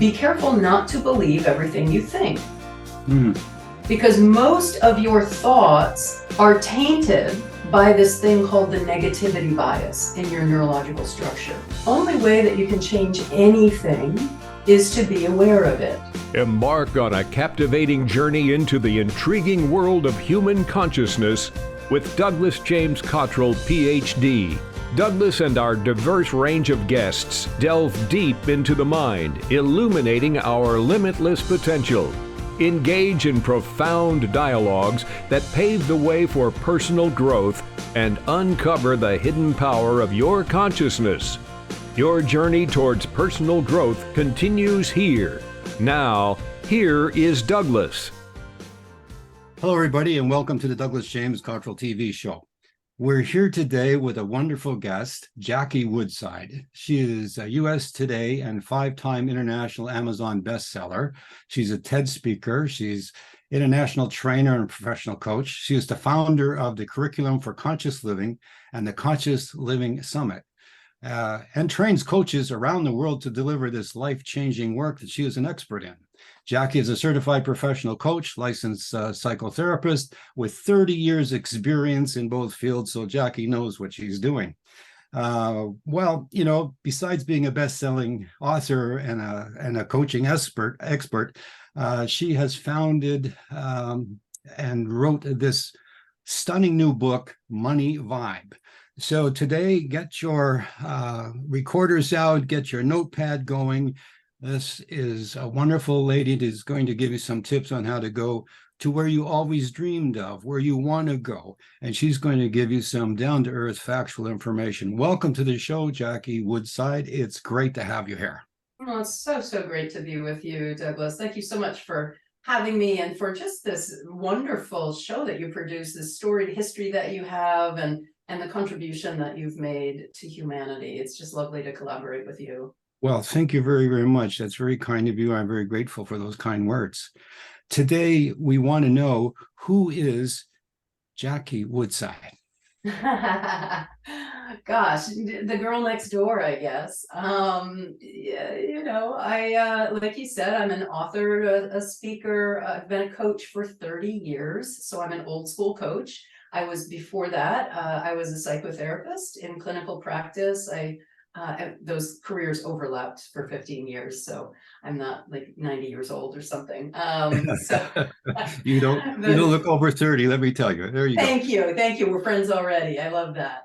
be careful not to believe everything you think. Mm. Because most of your thoughts are tainted by this thing called the negativity bias in your neurological structure. Only way that you can change anything is to be aware of it. Embark on a captivating journey into the intriguing world of human consciousness with Douglas James Cottrell, PhD. Douglas and our diverse range of guests delve deep into the mind, illuminating our limitless potential. Engage in profound dialogues that pave the way for personal growth and uncover the hidden power of your consciousness. Your journey towards personal growth continues here. Now, here is Douglas. Hello, everybody, and welcome to the Douglas James Cottrell TV show. We're here today with a wonderful guest, Jackie Woodside. She is a U.S. Today and 5-time international Amazon bestseller. She's a TED speaker. She's international trainer and professional coach. She is the founder of the Curriculum for Conscious Living and the Conscious Living Summit, and trains coaches around the world to deliver this life-changing work that she is an expert in. Jackie is a certified professional coach, licensed psychotherapist with 30 years experience in both fields, so Jackie knows what she's doing. Well, you know, besides being a best-selling author and a coaching expert, she has founded and wrote this stunning new book, Money Vibe. So today, get your recorders out, get your notepad going. This is a wonderful lady that is going to give you some tips on how to go to where you always dreamed of, where you want to go. And she's going to give you some down-to-earth factual information. Welcome to the show, Jackie Woodside. It's great to have you here. Oh, it's so great to be with you, Douglas. Thank you so much for having me and for just this wonderful show that you produce, this storied history that you have, and the contribution that you've made to humanity. It's just lovely to collaborate with you. Well, thank you very, very much. That's very kind of you. I'm very grateful for those kind words. Today, we want to know, who is Jackie Woodside? Gosh, the girl next door, I guess. Yeah, you know, I like you said, I'm an author, a speaker. I've been a coach for 30 years, so I'm an old school coach. I was before that, I was a psychotherapist in clinical practice. Those careers overlapped for 15 years, so I'm not like 90 years old or something. You don't look over 30, let me tell you. There you go. Thank you. We're friends already. I love that.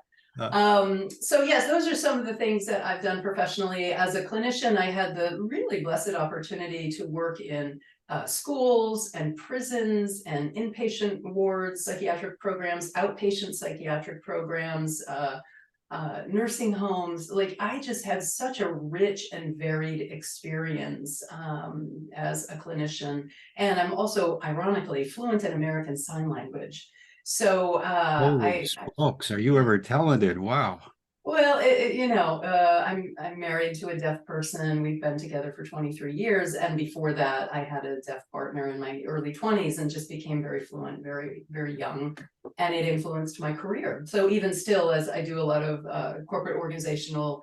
So yes, those are some of the things that I've done professionally. As a clinician, I had the really blessed opportunity to work in schools and prisons and inpatient wards, psychiatric programs, outpatient psychiatric programs, nursing homes. Like, I just had such a rich and varied experience as a clinician. And I'm also, ironically, fluent in American Sign Language. So Holy smokes, are you ever talented? Wow. Well, I'm married to a deaf person. We've been together for 23 years. And before that, I had a deaf partner in my early 20s and just became very fluent, very, very young. And it influenced my career. So even still, as I do a lot of corporate organizational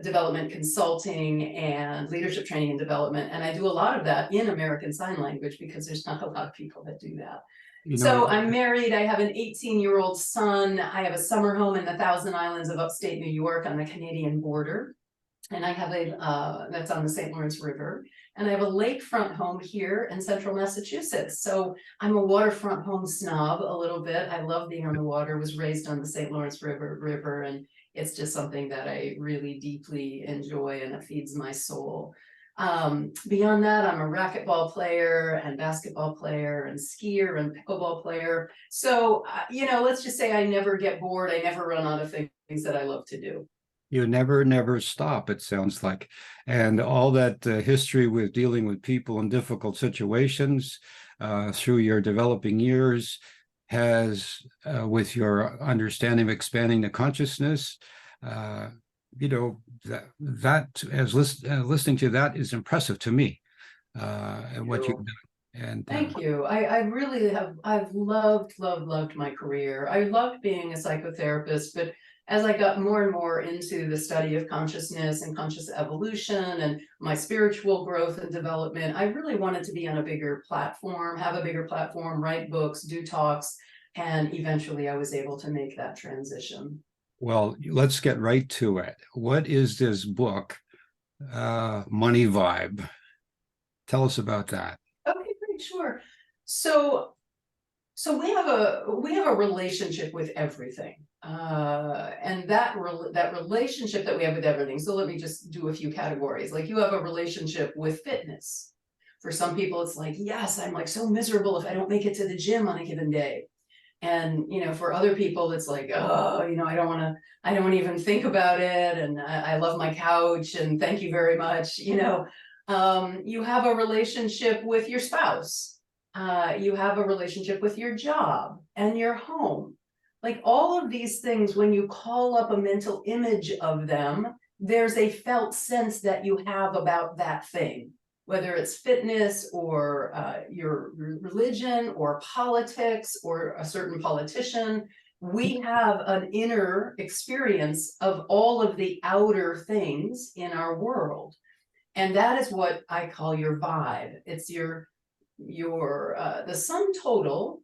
development consulting and leadership training and development, and I do a lot of that in American Sign Language because there's not a lot of people that do that. So I'm married. I have an 18-year-old son. I have a summer home in the Thousand Islands of upstate New York on the Canadian border. And I have that's on the St. Lawrence River. And I have a lakefront home here in central Massachusetts. So I'm a waterfront home snob a little bit. I love being on the water, was raised on the St. Lawrence River. And it's just something that I really deeply enjoy, and it feeds my soul. Beyond that, I'm a racquetball player and basketball player and skier and pickleball player. So, let's just say I never get bored. I never run out of things that I love to do. You never stop, it sounds like. And all that history with dealing with people in difficult situations through your developing years has, with your understanding of expanding the consciousness, that as listening to that is impressive to me, and what you've done. And thank you. I really have. I've loved my career. I loved being a psychotherapist, but as I got more and more into the study of consciousness and conscious evolution and my spiritual growth and development, I really wanted to be on a bigger platform, have a bigger platform, write books, do talks, and eventually I was able to make that transition. Well, let's get right to it. What is this book, Money Vibe? Tell us about that. Okay, great, sure. So we have a relationship with everything, and that relationship that we have with everything. So let me just do a few categories. Like, you have a relationship with fitness. For some people, it's like, yes, I'm like so miserable if I don't make it to the gym on a given day. And for other people, it's like, oh, I don't want to even think about it, and I love my couch, and thank you very much. You have a relationship with your spouse. You have a relationship with your job and your home. Like, all of these things, when you call up a mental image of them, there's a felt sense that you have about that thing, whether it's fitness or your religion or politics or a certain politician. We have an inner experience of all of the outer things in our world. And that is what I call your vibe. It's the sum total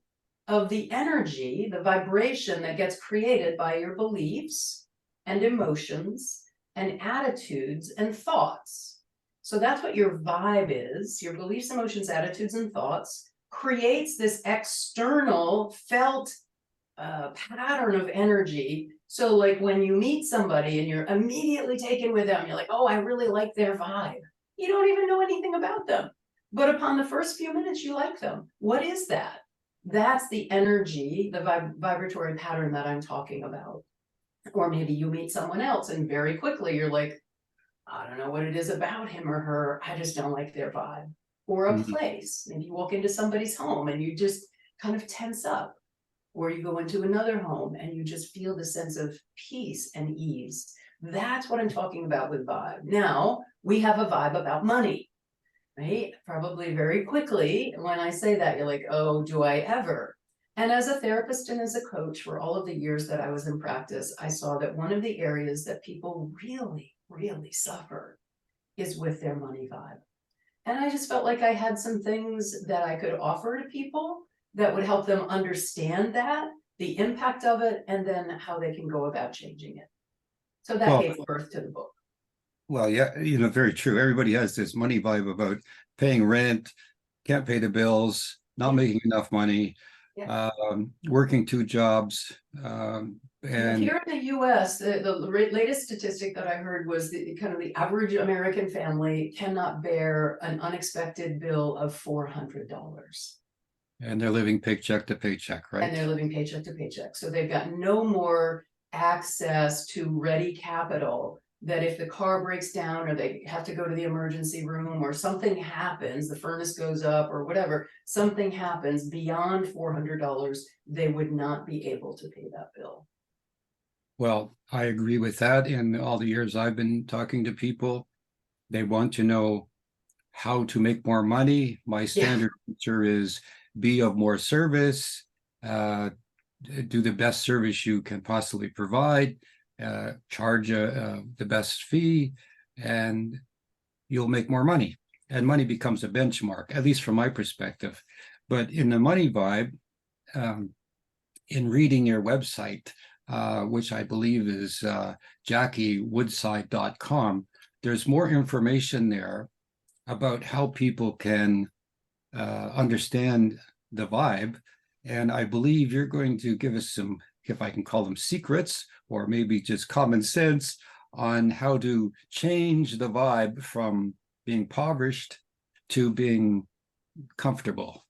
of the energy, the vibration that gets created by your beliefs and emotions and attitudes and thoughts. So that's what your vibe is. Your beliefs, emotions, attitudes, and thoughts creates this external felt pattern of energy. So like, when you meet somebody and you're immediately taken with them, you're like, oh, I really like their vibe. You don't even know anything about them, but upon the first few minutes, you like them. What is that? That's the energy, the vibratory pattern that I'm talking about. Or maybe you meet someone else and very quickly you're like, I don't know what it is about him or her, I just don't like their vibe. Or a place, maybe you walk into somebody's home and you just kind of tense up. Or you go into another home and you just feel the sense of peace and ease. That's what I'm talking about with vibe. Now, we have a vibe about money, right? Probably very quickly, when I say that, you're like, oh, do I ever? And as a therapist and as a coach, for all of the years that I was in practice, I saw that one of the areas that people really, really suffer is with their money vibe. And I just felt like I had some things that I could offer to people that would help them understand that, the impact of it, and then how they can go about changing it. So that gave birth to the book. Well, yeah, very true. Everybody has this money vibe about paying rent, can't pay the bills, not making enough money, working two jobs. And here in the US, the latest statistic that I heard was the average American family cannot bear an unexpected bill of $400. And they're living paycheck to paycheck, right? And they're living paycheck to paycheck. So they've got no more access to ready capital, that if the car breaks down or they have to go to the emergency room or something happens, the furnace goes up or whatever, something happens beyond $400, they would not be able to pay that bill. Well, I agree with that. In all the years I've been talking to people, they want to know how to make more money. My standard answer is be of more service, do the best service you can possibly provide, charge the best fee, and you'll make more money. And money becomes a benchmark, at least from my perspective. But in the money vibe, in reading your website, which I believe is JackieWoodside.com, there's more information there about how people can understand the vibe. And I believe you're going to give us some, if I can call them secrets, or maybe just common sense on how to change the vibe from being impoverished to being comfortable.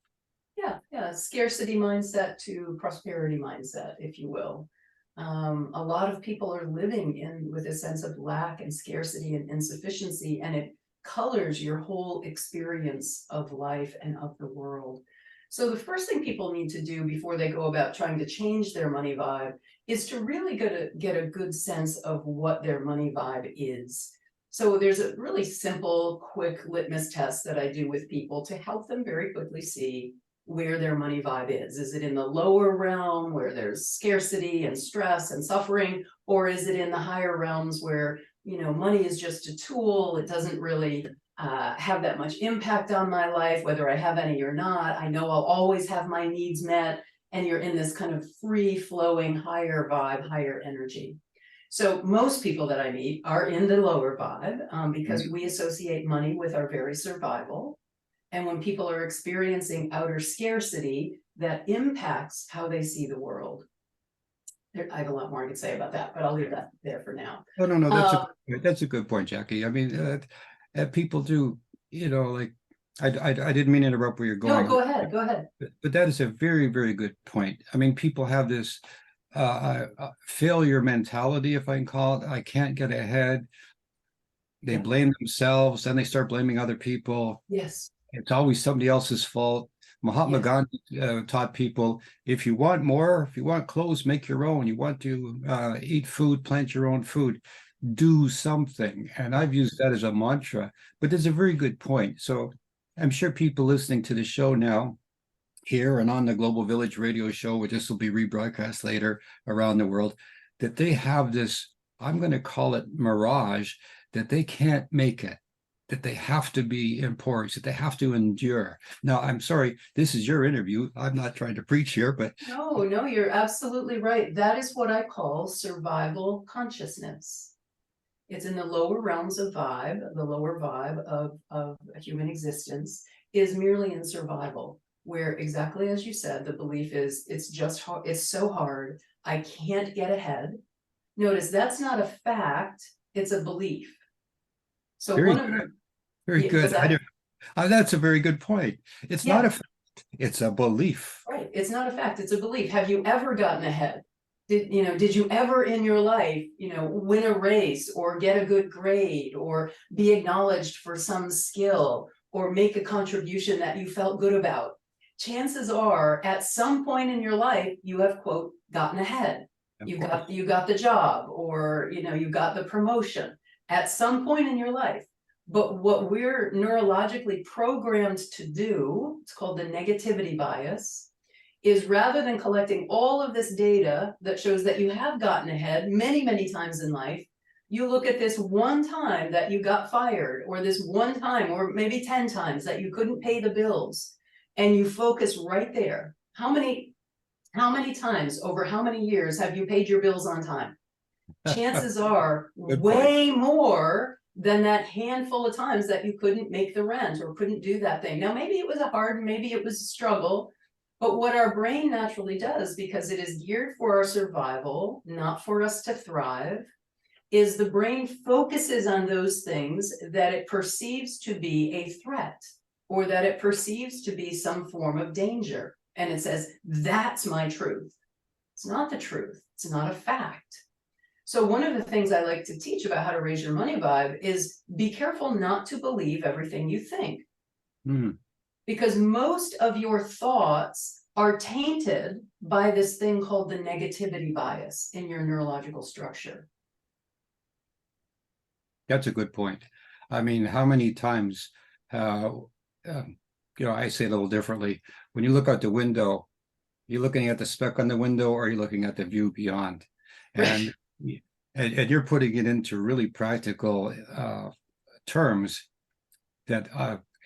Yeah, scarcity mindset to prosperity mindset, if you will. A lot of people are living with a sense of lack and scarcity and insufficiency, and it colors your whole experience of life and of the world. So the first thing people need to do before they go about trying to change their money vibe is to really get a good sense of what their money vibe is. So there's a really simple, quick litmus test that I do with people to help them very quickly see where their money vibe is. Is it in the lower realm where there's scarcity and stress and suffering, or is it in the higher realms where, money is just a tool? It doesn't really have that much impact on my life, whether I have any or not. I know I'll always have my needs met, and you're in this kind of free flowing, higher vibe, higher energy. So most people that I meet are in the lower vibe because we associate money with our very survival. And when people are experiencing outer scarcity, that impacts how they see the world. I have a lot more I could say about that, but I'll leave that there for now. No, that's a good point, Jackie. I mean, people do, like, I didn't mean to interrupt where you're going. No, go ahead. But that is a very, very good point. I mean, people have this failure mentality, if I can call it. I can't get ahead. They blame themselves, then they start blaming other people. Yes. It's always somebody else's fault. Mahatma Gandhi taught people, if you want more, if you want clothes, make your own. You want to eat food, plant your own food, do something. And I've used that as a mantra, but there's a very good point. So I'm sure people listening to the show now, here and on the Global Village radio show, which this will be rebroadcast later around the world, that they have this, I'm going to call it mirage, that they can't make it, that they have to be in porridge, that they have to endure. Now, I'm sorry, this is your interview. I'm not trying to preach here, but... No, you're absolutely right. That is what I call survival consciousness. It's in the lower realms of vibe. The lower vibe of human existence is merely in survival, where exactly as you said, the belief is it's just hard, it's so hard, I can't get ahead. Notice that's not a fact, it's a belief. So very one of good. the Very good. That's a very good point. It's not a fact, it's a belief. Right. It's not a fact, it's a belief. Have you ever gotten ahead? Did you ever in your life, win a race or get a good grade or be acknowledged for some skill or make a contribution that you felt good about? Chances are at some point in your life, you have, quote, gotten ahead. You got the job, or, you got the promotion at some point in your life. But what we're neurologically programmed to do, it's called the negativity bias, is rather than collecting all of this data that shows that you have gotten ahead many, many times in life, you look at this one time that you got fired, or this one time, or maybe 10 times that you couldn't pay the bills, and you focus right there. How many times over how many years have you paid your bills on time? Chances are way more than that handful of times that you couldn't make the rent or couldn't do that thing. Now, maybe it was maybe it was a struggle, but what our brain naturally does, because it is geared for our survival, not for us to thrive, is the brain focuses on those things that it perceives to be a threat, or that it perceives to be some form of danger. And it says, that's my truth. It's not the truth. It's not a fact. So one of the things I like to teach about how to raise your money vibe is be careful not to believe everything you think. Because most of your thoughts are tainted by this thing called the negativity bias in your neurological structure. That's a good point. I mean, how many times, I say it a little differently. When you look out the window, you're looking at the speck on the window, or you're looking at the view beyond. And and you're putting it into really practical terms that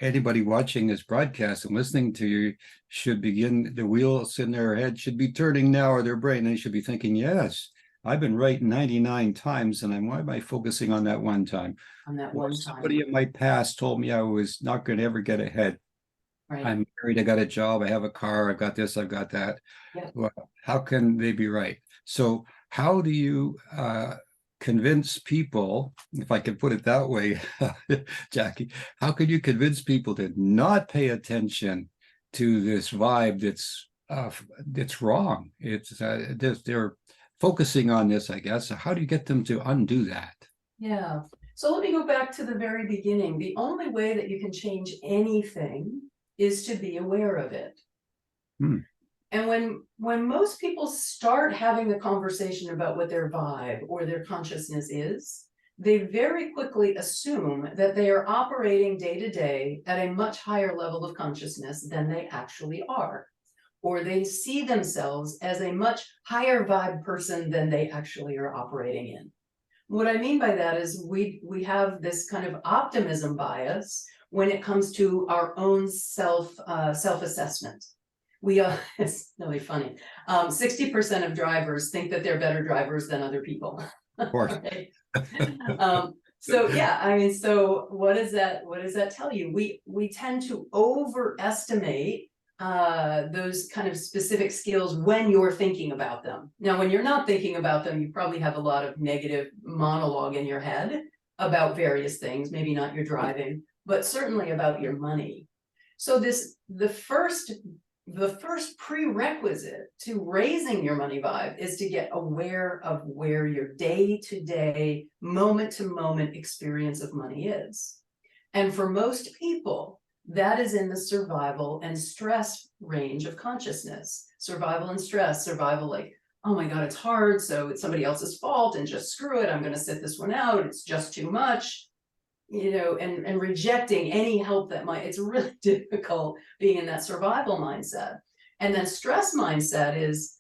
anybody watching this broadcast and listening to you should begin, the wheels in their head should be turning now, or their brain, they should be thinking, yes, I've been right 99 times, and why am I focusing on that one time? On that one time. Somebody in my past told me I was not going to ever get ahead. Right. I'm married, I got a job, I have a car, I've got this, I've got that. Yeah. Well, how can they be right? So how do you convince people, if I can put it that way, Jackie, how can you convince people to not pay attention to this vibe that's wrong? It's they're focusing on this, I guess. So how do you get them to undo that? Yeah. So let me go back to the very beginning. The only way that you can change anything is to be aware of it. And when most people start having the conversation about what their vibe or their consciousness is, they very quickly assume that they are operating day to day at a much higher level of consciousness than they actually are. Or they see themselves as a much higher vibe person than they actually are operating in. What I mean by that is we have this kind of optimism bias when it comes to our own self-assessment. It's really funny. 60% of drivers think that they're better drivers than other people. Of course. Right? So yeah, I mean, so what does that tell you? We tend to overestimate those kind of specific skills when you're thinking about them. Now, when you're not thinking about them, you probably have a lot of negative monologue in your head about various things, maybe not your driving, but certainly about your money. So the first prerequisite to raising your money vibe is to get aware of where your day-to-day, moment-to-moment experience of money is. And for most people, that is in the survival and stress range of consciousness. Survival and stress, survival like, oh my God, it's hard, so it's somebody else's fault and just screw it, I'm gonna sit this one out, it's just too much. You know, and rejecting any help that it's really difficult being in that survival mindset. And then stress mindset is,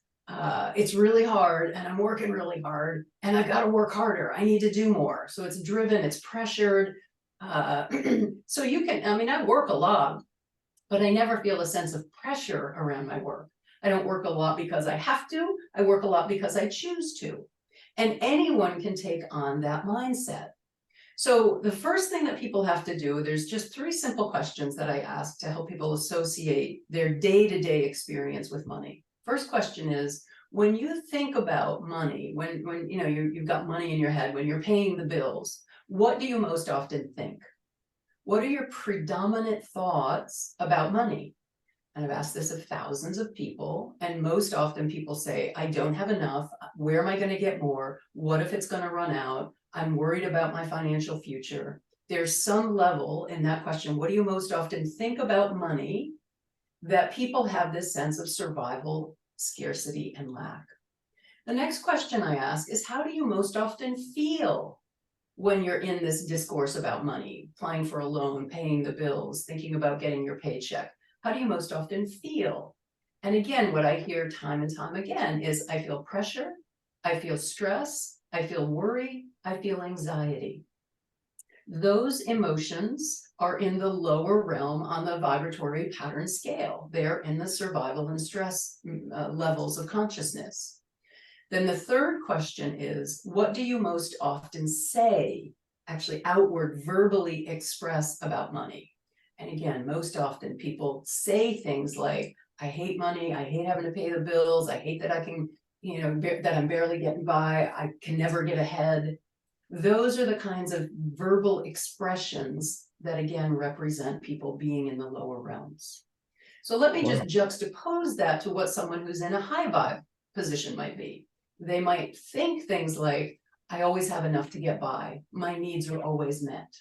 it's really hard and I'm working really hard and I gotta work harder, I need to do more. So it's driven, it's pressured. So you can, I mean, I work a lot, but I never feel a sense of pressure around my work. I don't work a lot because I have to, I work a lot because I choose to. And anyone can take on that mindset. So the first thing that people have to do, there's just 3 simple questions that I ask to help people associate their day-to-day experience with money. First question is, when you think about money, when you know you've got money in your head, when you're paying the bills, what do you most often think? What are your predominant thoughts about money? And I've asked this of thousands of people, and most often people say, I don't have enough. Where am I going to get more? What if it's going to run out? I'm worried about my financial future. There's some level in that question, what do you most often think about money, that people have this sense of survival, scarcity, and lack. The next question I ask is, how do you most often feel when you're in this discourse about money, applying for a loan, paying the bills, thinking about getting your paycheck? How do you most often feel? And again, what I hear time and time again is, I feel pressure, I feel stress, I feel worry, I feel anxiety. Those emotions are in the lower realm on the vibratory pattern scale. They're in the survival and stress levels of consciousness. Then the third question is, what do you most often say, actually outward, verbally express about money? And again, most often people say things like, I hate money, I hate having to pay the bills, I hate that I can, you know, that I'm barely getting by, I can never get ahead. Those are the kinds of verbal expressions that again represent people being in the lower realms. So let me just juxtapose that to what someone who's in a high vibe position might be. They might think things like, I always have enough to get by, my needs are always met.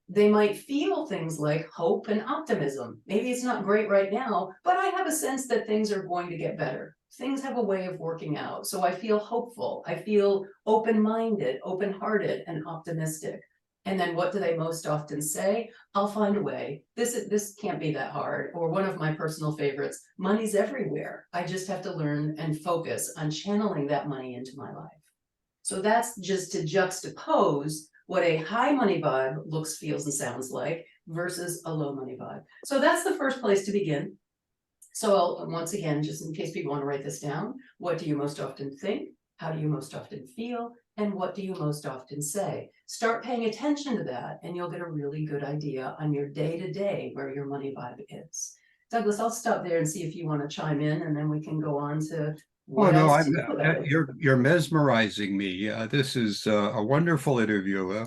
They might feel things like hope and optimism. Maybe it's not great right now, but I have a sense that things are going to get better. Things have a way of working out. So I feel hopeful. I feel open-minded, open-hearted, and optimistic. And then what do they most often say? I'll find a way. This can't be that hard. Or one of my personal favorites, money's everywhere. I just have to learn and focus on channeling that money into my life. So that's just to juxtapose what a high money vibe looks, feels, and sounds like versus a low money vibe. So that's the first place to begin. So once again, just in case people want to write this down, what do you most often think? How do you most often feel? And what do you most often say? Start paying attention to that, and you'll get a really good idea on your day-to-day where your money vibe is. Douglas, I'll stop there and see if you want to chime in, and then we can go on to what else to do about it. You're mesmerizing me. This is a wonderful interview.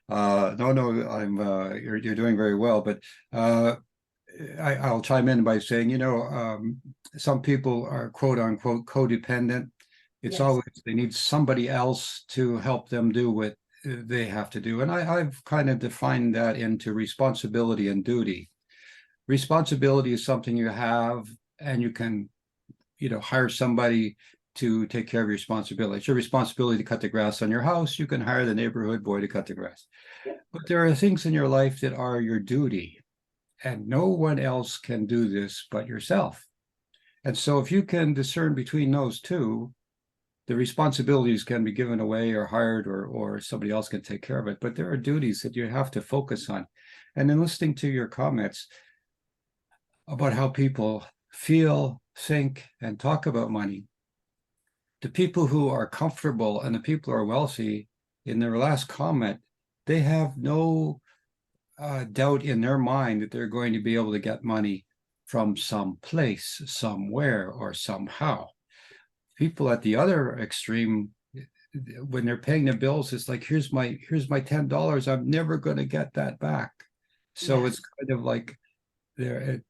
You're doing very well, but I'll chime in by saying, some people are quote unquote codependent. It's always, they need somebody else to help them do what they have to do. And I've kind of defined that into responsibility and duty. Responsibility is something you have, and you can, hire somebody to take care of your responsibility. It's your responsibility to cut the grass on your house. You can hire the neighborhood boy to cut the grass. Yeah. But there are things in your life that are your duty, and no one else can do this but yourself. And so if you can discern between those two, the responsibilities can be given away or hired, or somebody else can take care of it. But there are duties that you have to focus on. And in listening to your comments about how people feel, think, and talk about money, the people who are comfortable and the people who are wealthy, in their last comment, they have no doubt in their mind that they're going to be able to get money from some place, somewhere, or somehow. People at the other extreme, when they're paying the bills, it's like, here's my $10. I'm never going to get that back. So Yes. it's kind of like they're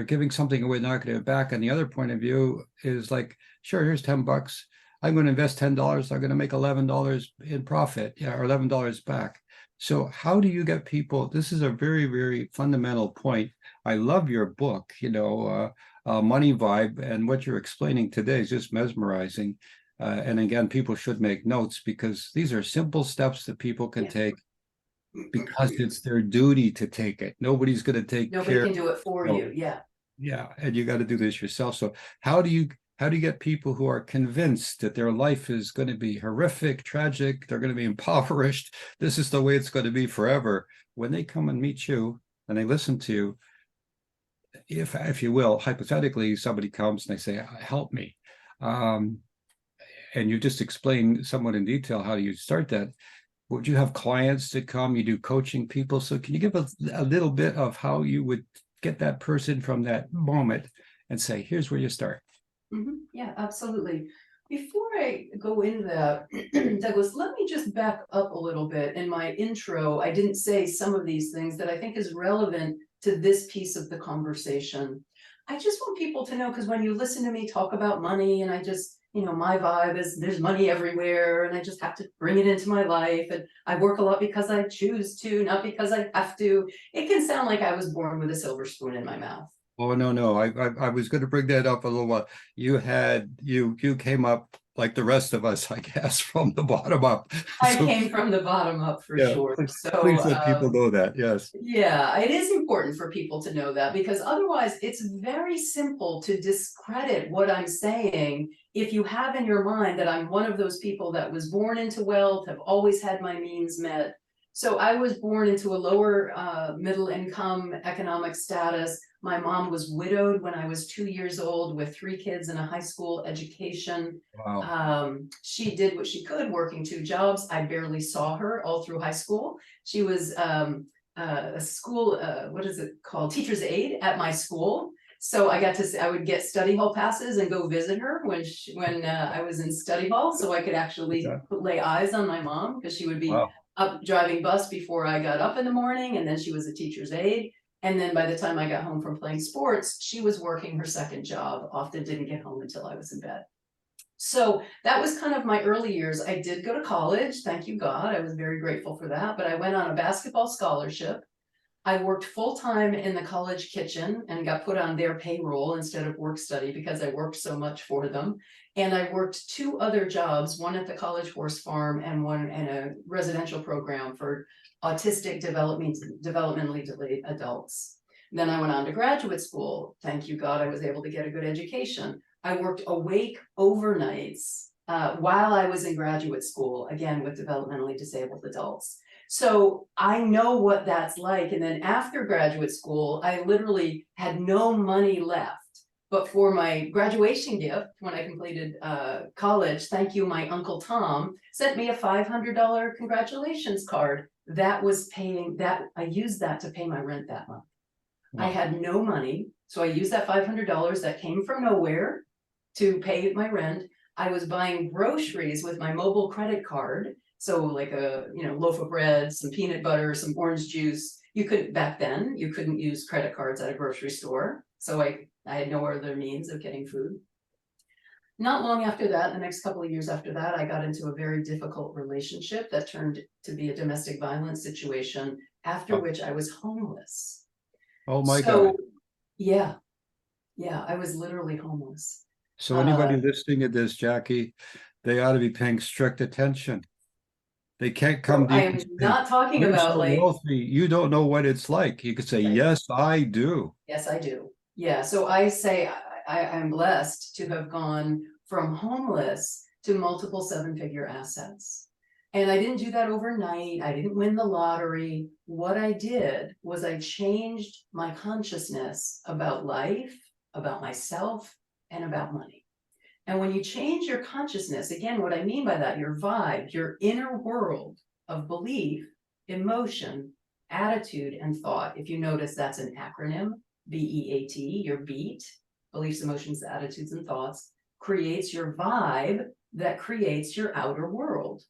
giving something away, not getting it back. And the other point of view is like, sure, here's $10. I'm going to invest $10. I'm going to make $11 in profit, or $11 back. So how do you get people? This is a very, very fundamental point. I love your book, Money Vibe, and what you're explaining today is just mesmerizing. And again, people should make notes, because these are simple steps that people can take, because it's their duty to take it. Nobody's going to take Nobody care. can do it for you. Yeah. Yeah, and you got to do this yourself. So how do you get people who are convinced that their life is going to be horrific, tragic, they're going to be impoverished, this is the way it's going to be forever, when they come and meet you and they listen to you? If you will, hypothetically, somebody comes and they say, help me, and you just explain somewhat in detail how you start that. Would you have clients that come? You do coaching people. So can you give a little bit of how you would get that person from that moment and say, here's where you start? Yeah, absolutely. Before I go into that, Douglas, let me just back up a little bit. In my intro, I didn't say some of these things that I think is relevant to this piece of the conversation. I just want people to know, because when you listen to me talk about money, and I just, my vibe is there's money everywhere, and I just have to bring it into my life, and I work a lot because I choose to, not because I have to. It can sound like I was born with a silver spoon in my mouth. Oh, no. I was going to bring that up a little while. You came up like the rest of us, I guess, from the bottom up. I So, came from the bottom up for yeah, sure. please let people know that. Yes. Yeah, it is important for people to know that, because otherwise it's very simple to discredit what I'm saying if you have in your mind that I'm one of those people that was born into wealth, have always had my means met. So I was born into a lower middle income economic status. My mom was widowed when I was 2 years old with 3 kids and a high school education. Wow. She did what she could, working 2 jobs. I barely saw her all through high school. She was a school, what is it called? Teacher's aide at my school. So I would get study hall passes and go visit her when I was in study hall, so I could actually lay eyes on my mom, because she would be up driving bus before I got up in the morning, and then she was a teacher's aide. And then by the time I got home from playing sports, she was working her second job, often didn't get home until I was in bed. So that was kind of my early years. I did go to college, thank you God, I was very grateful for that, but I went on a basketball scholarship. I worked full-time in the college kitchen and got put on their payroll instead of work study, because I worked so much for them. And I worked 2 other jobs, one at the college horse farm and one in a residential program for autistic developmentally delayed adults. Then I went on to graduate school. Thank you God, I was able to get a good education. I worked awake overnights while I was in graduate school, again with developmentally disabled adults. So I know what that's like. And then after graduate school, I literally had no money left. But for my graduation gift, when I completed college, thank you, my Uncle Tom sent me a $500 congratulations card. That was paying that. I used that to pay my rent that month. Wow. I had no money. So I used that $500 that came from nowhere to pay my rent. I was buying groceries with my mobile credit card. So like a loaf of bread, some peanut butter, some orange juice. Back then, you couldn't use credit cards at a grocery store. So I had no other means of getting food. Not long after that, the next couple of years after that, I got into a very difficult relationship that turned to be a domestic violence situation, after which I was homeless. Oh my God. Yeah, I was literally homeless. So anybody listening to this, Jackie, they ought to be paying strict attention. They can't come to I you am and say, not talking "You're about so like, wealthy, you don't know what it's like." You could say, right. "Yes, I do." Yes, I do. Yeah, so I say I'm blessed to have gone from homeless to multiple seven-figure assets. And I didn't do that overnight. I didn't win the lottery. What I did was I changed my consciousness about life, about myself, and about money. And when you change your consciousness, again, what I mean by that, your vibe, your inner world of belief, emotion, attitude, and thought. If you notice, that's an acronym, BEAT, your beat, beliefs, emotions, attitudes, and thoughts, creates your vibe that creates your outer world.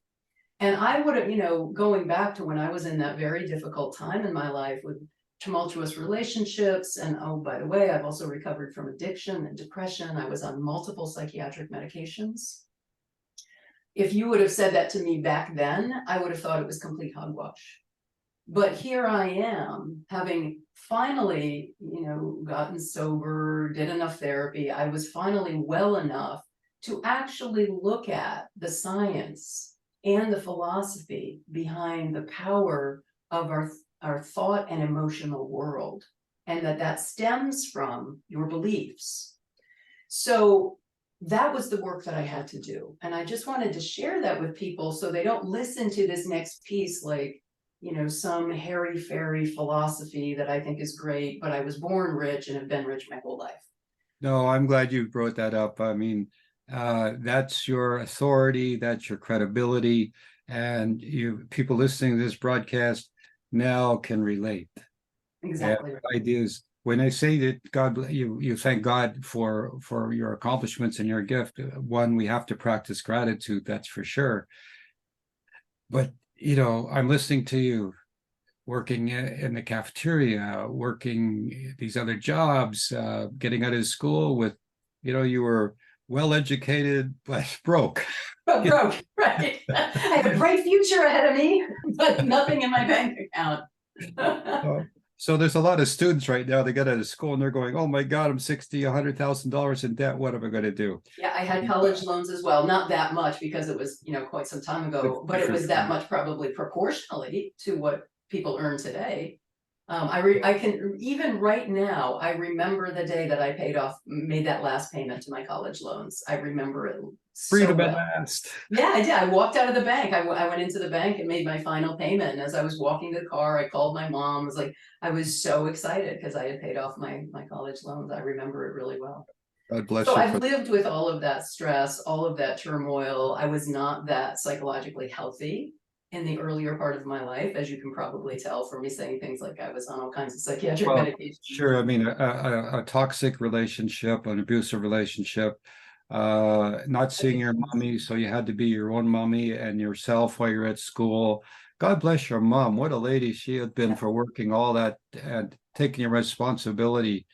And I would have, going back to when I was in that very difficult time in my life with tumultuous relationships. And oh, by the way, I've also recovered from addiction and depression. I was on multiple psychiatric medications. If you would have said that to me back then, I would have thought it was complete hogwash. But here I am, having finally, gotten sober, did enough therapy. I was finally well enough to actually look at the science and the philosophy behind the power of our thought and emotional world, and that stems from your beliefs. So that was the work that I had to do. And I just wanted to share that with people so they don't listen to this next piece like, some hairy-fairy philosophy that I think is great, but I was born rich and have been rich my whole life. No, I'm glad you brought that up. I mean, that's your authority, that's your credibility, and people listening to this broadcast now can relate. Exactly. And ideas. When I say that God, you thank God for your accomplishments and your gift. One, we have to practice gratitude, that's for sure. But I'm listening to you working in the cafeteria, working these other jobs, getting out of school with, you were well educated but broke. Broke, right? I have a bright future ahead of me, but nothing in my bank account. So there's a lot of students right now that get out of school and they're going, "Oh my God, I'm $100,000 in debt. What am I going to do?" Yeah, I had college loans as well. Not that much because it was, quite some time ago, but it was that much probably proportionally to what people earn today. I can, even right now, I remember the day that I made that last payment to my college loans. I remember it so Freedom at well. last. Yeah, I did. I walked out of the bank. I went into the bank and made my final payment. And as I was walking to the car, I called my mom. I was so excited because I had paid off my college loans. I remember it really well. God bless So you. I've lived with all of that stress, all of that turmoil. I was not that psychologically healthy in the earlier part of my life, as you can probably tell from me saying things like I was on all kinds of psychiatric medications. Sure. I mean, a toxic relationship, an abusive relationship, not seeing your mommy, so you had to be your own mommy and yourself while you're at school. God bless your mom. What a lady she had been for working all that and taking your responsibility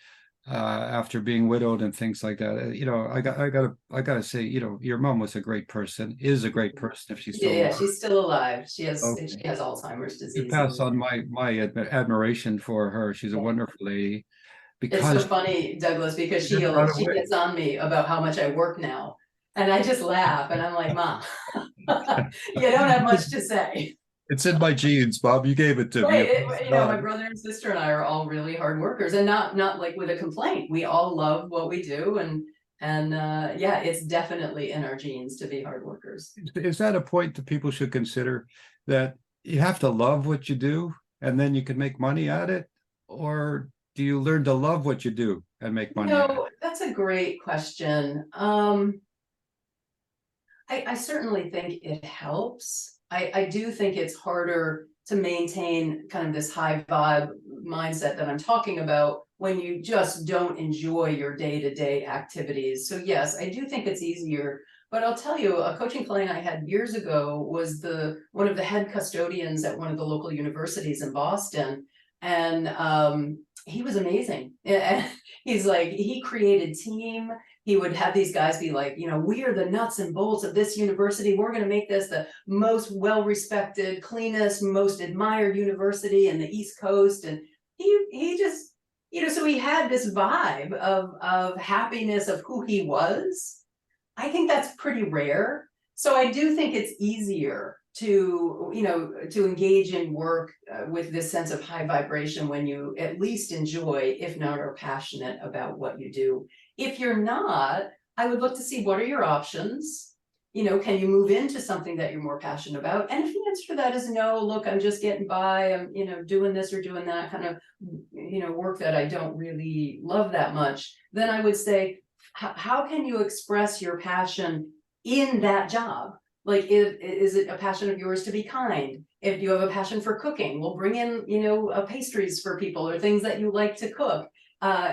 after being widowed and things like that. I gotta say, your mom was a great person, is a great person if she's still Yeah, alive. she's still alive. She has Okay. Alzheimer's You disease. pass on my admiration for her. She's a wonderful lady. It's so Because funny, Douglas, because she right away. gets on me about how much I work now. And I just laugh and I'm like, Mom, you don't have much to say. It's in my genes, Bob. You gave it to me. Right, my brother and sister and I are all really hard workers, and not like with a complaint. We all love what we do, and yeah, it's definitely in our genes to be hard workers. Is that a point that people should consider, that you have to love what you do and then you can make money at it? Or do you learn to love what you do and make money at it? That's a great question. I certainly think it helps. I do think it's harder to maintain kind of this high vibe mindset that I'm talking about when you just don't enjoy your day-to-day activities. So yes, I do think it's easier. But I'll tell you, a coaching client I had years ago was one of the head custodians at one of the local universities in Boston. And he was amazing. He created team. He would have these guys be like, we are the nuts and bolts of this university. We're going to make this the most well-respected, cleanest, most admired university in the East Coast. And he just, so he had this vibe of happiness of who he was. I think that's pretty rare. So I do think it's easier to, to engage in work with this sense of high vibration when you at least enjoy, if not are passionate about what you do. If you're not, I would look to see what are your options. Can you move into something that you're more passionate about? And if the answer to that is no, look, I'm just getting by, I'm, doing this or doing that kind of, work that I don't really love that much, then I would say, how can you express your passion in that job? Like, is it a passion of yours to be kind? If you have a passion for cooking, we'll bring in, pastries for people or things that you like to cook.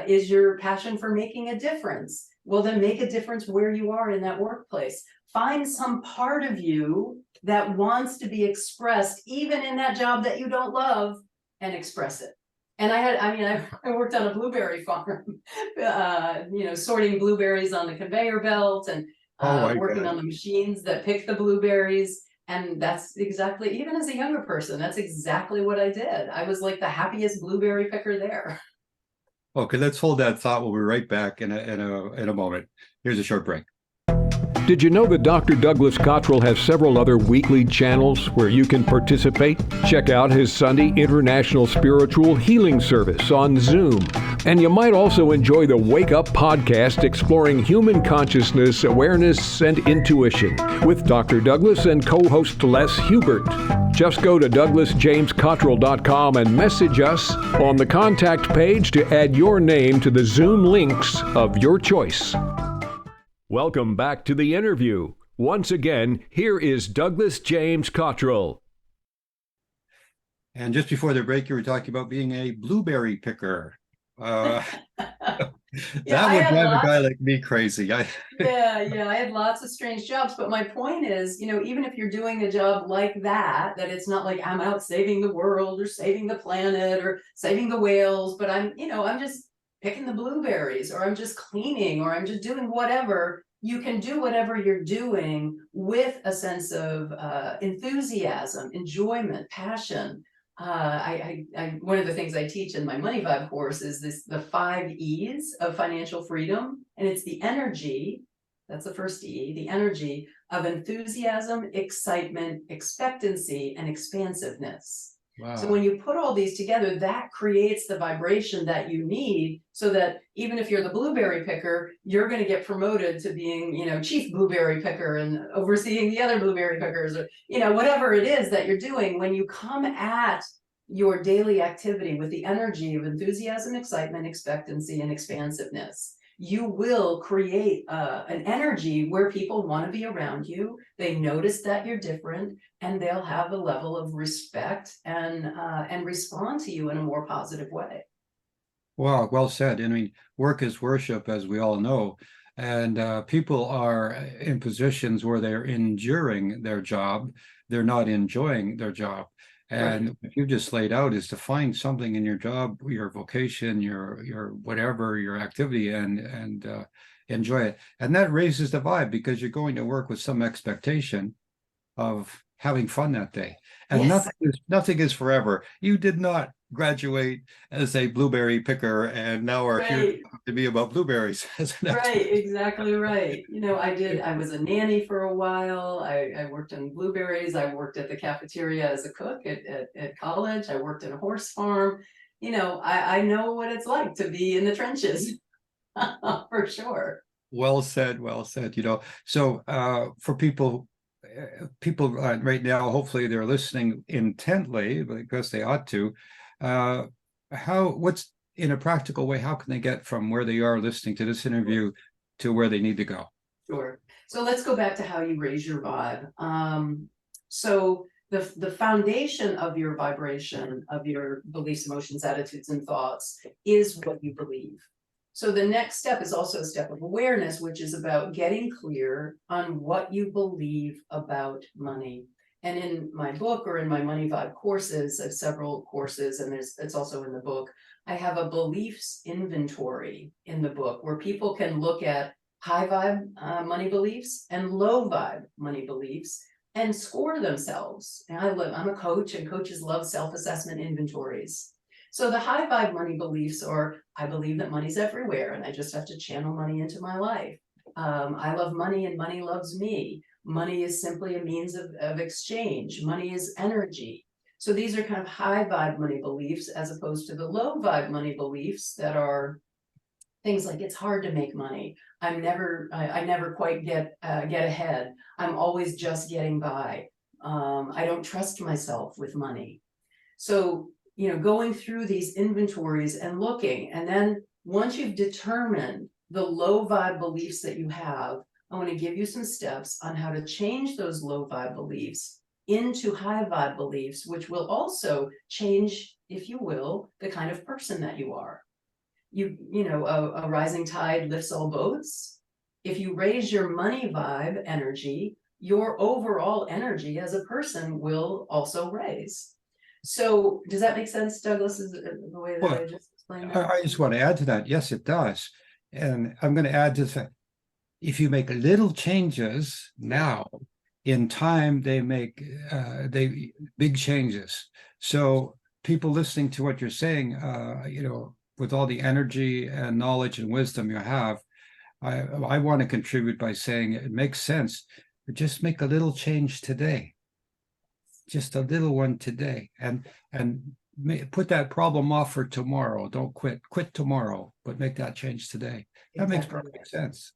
Is your passion for making a difference? Well, then make a difference where you are in that workplace. Find some part of you that wants to be expressed, even in that job that you don't love, and express it. And I worked on a blueberry farm, sorting blueberries on the conveyor belt and working on the machines that pick the blueberries. And that's exactly, even as a younger person, that's exactly what I did. I was like the happiest blueberry picker there. Okay, let's hold that thought. We'll be right back in a moment. Here's a short break. Did you know that Dr. Douglas Cottrell has several other weekly channels where you can participate? Check out his Sunday International Spiritual Healing Service on Zoom. And you might also enjoy the Wake Up podcast exploring human consciousness, awareness, and intuition with Dr. Douglas and co-host Les Hubert. Just go to DouglasJamesCottrell.com and message us on the contact page to add your name to the Zoom links of your choice. Welcome back to the interview. Once again, here is Douglas James Cottrell. And just before the break, you were talking about being a blueberry picker. That would drive a guy like me crazy. I had lots of strange jobs, but my point is, even if you're doing a job like that it's not like I'm out saving the world or saving the planet or saving the whales, but I'm just picking the blueberries, or I'm just cleaning, or I'm just doing whatever. You can do whatever you're doing with a sense of enthusiasm, enjoyment, passion. One of the things I teach in my Money Vibe course is the 5 E's of financial freedom, and it's the energy. That's the first E, the energy of enthusiasm, excitement, expectancy, and expansiveness. Wow. So when you put all these together, that creates the vibration that you need, so that even if you're the blueberry picker, you're going to get promoted to being, chief blueberry picker and overseeing the other blueberry pickers, or, whatever it is that you're doing. When you come at your daily activity with the energy of enthusiasm, excitement, expectancy, and expansiveness, you will create an energy where people want to be around you. They notice that you're different, and they'll have a level of respect and respond to you in a more positive way. Wow, well said. I mean, work is worship, as we all know, and people are in positions where they're enduring their job. They're not enjoying their job. And right. What you just laid out is to find something in your job, your vocation, your whatever, your activity, and enjoy it. And that raises the vibe, because you're going to work with some expectation of having fun that day. And yes. nothing is forever. You did not graduate as a blueberry picker and now are here to be about blueberries. Right, exactly right. I was a nanny for a while. I worked on blueberries. I worked at the cafeteria as a cook at college. I worked in a horse farm. I know what it's like to be in the trenches for sure. Well said. So for people right now, hopefully they're listening intently, because they ought to. What's in a practical way, how can they get from where they are listening to this interview to where they need to go? Sure. So let's go back to how you raise your vibe. So the foundation of your vibration, of your beliefs, emotions, attitudes, and thoughts is what you believe. So the next step is also a step of awareness, which is about getting clear on what you believe about money. And in my book, or in my Money Vibe courses, I have several courses, and it's also in the book, I have a beliefs inventory in the book where people can look at high vibe money beliefs and low vibe money beliefs and score themselves. And I'm a coach, and coaches love self-assessment inventories. So the high vibe money beliefs are, I believe that money's everywhere and I just have to channel money into my life. I love money and money loves me. Money is simply a means of exchange. Money is energy. So these are kind of high vibe money beliefs as opposed to the low vibe money beliefs that are things like it's hard to make money. I never quite get ahead. I'm always just getting by. I don't trust myself with money. So, going through these inventories and looking, and then once you've determined the low vibe beliefs that you have, I want to give you some steps on how to change those low vibe beliefs into high vibe beliefs, which will also change, if you will, the kind of person that you are. A rising tide lifts all boats. If you raise your money vibe energy, your overall energy as a person will also raise. So does that make sense, Douglas, is the way that I just explained that? I just want to add to that. Yes, it does. And I'm going to add to the fact, if you make little changes now, in time, they make big changes. So people listening to what you're saying, with all the energy and knowledge and wisdom you have, I want to contribute by saying it makes sense, but just make a little change today. Just a little one today, and put that problem off for tomorrow. Don't quit tomorrow, but make that change today. That makes perfect sense.